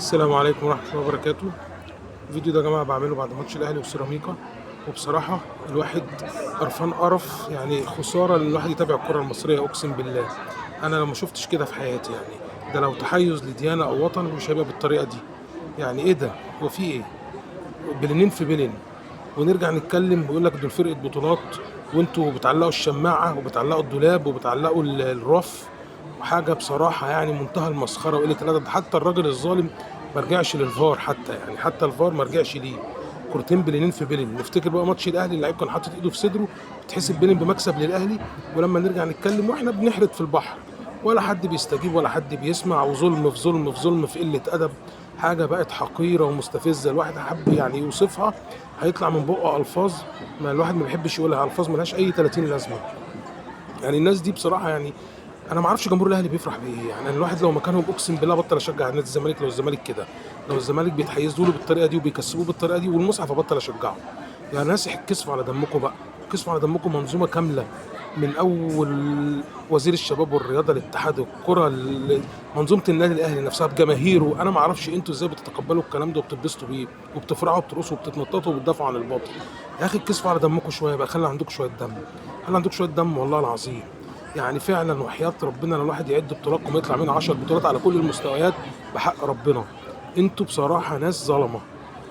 السلام عليكم ورحمة الله وبركاته. الفيديو ده يا جماعة بعمله بعد ماتش الأهلي وسيراميكا، وبصراحة الواحد قرفان قرف، يعني خسارة إن الواحد يتابع الكرة المصرية. أقسم بالله أنا لو ما شفتش كده في حياتي، يعني ده لو تحيز لديانة أو وطن مش هيبقى بالطريقة دي. يعني إيه ده؟ هو في إيه؟ بلنين في بلن، ونرجع نتكلم ويقول لك دول فرقة بطولات، وانتوا بتعلقوا الشماعة وبتعلقوا الدولاب وبتعلقوا الرف، وحاجة بصراحة يعني منتهى المسخرة وقلة الأدب. حتى الراجل الظالم ما رجعش للفار، حتى الفار ما رجعش ليه. كورتين بلينين في بلين. نفتكر بقى ماتش الأهلي، اللعيب كان حاطط إيده في صدره، بتحسب بلين بمكسب للأهلي. ولما نرجع نتكلم واحنا بنحرد في البحر، ولا حد بيستجيب ولا حد بيسمع، وظلم في ظلم في ظلم في قلة أدب. حاجة بقت حقيرة ومستفزة. الواحد حب يعني يوصفها هيطلع من بقه ألفاظ ما الواحد ما بيحبش يقولها، ألفاظ ملهاش أي 30 لازمة. يعني الناس دي بصراحة، يعني انا ما اعرفش جمهور الاهلي بيفرح بايه. يعني الواحد لو مكانهم اقسم بالله بطل اشجع نادي الزمالك. لو الزمالك كده، لو الزمالك بيتحيزوا له بالطريقه دي وبيكسبوه بالطريقه دي والمصحف، ابطل اشجعه. يعني ناس كسفوا على دمكم بقى، كسفوا على دمكم. منظومه كامله من اول وزير الشباب والرياضه، الاتحاد الكره، منظومه النادي الاهلي نفسها بجماهيره. انا ما اعرفش انتوا ازاي بتتقبلوا الكلام ده وبتتبسطوا بيه وبتفرحوا وبترقصوا وبتتنططوا وبتدافعوا عن الباطل. يا اخي كسفوا على دمكم شويه بقى، خلي عندكم شويه دم، خلي عندكم شويه دم والله العظيم. يعني فعلا وحياة ربنا لو الواحد يعد بطولاتكم يطلع منها 10 بطولات على كل المستويات بحق ربنا. انتوا بصراحة ناس ظلمة،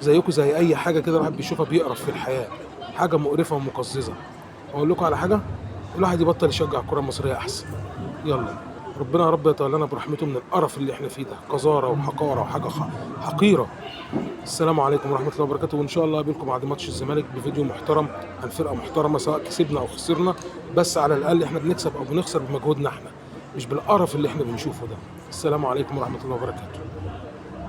زيكم زي اي حاجة كده الواحد بيشوفها بيقرف في الحياة. حاجة مقرفة ومقززة. اقول لكم على حاجة، الواحد يبطل يشجع الكرة المصرية احسن. يلا، ربنا يا رب يتولانا برحمته من القرف اللي احنا فيه ده، قذارة وحقارة وحاجة حقيرة. السلام عليكم ورحمة الله وبركاته، وإن شاء الله أقابلكم بعد ماتش الزمالك بفيديو محترم عن فرقة محترمة، سواء كسبنا أو خسرنا. بس على الأقل إحنا بنكسب أو بنخسر بمجهودنا إحنا، مش بالقرف اللي إحنا بنشوفه ده. السلام عليكم ورحمة الله وبركاته.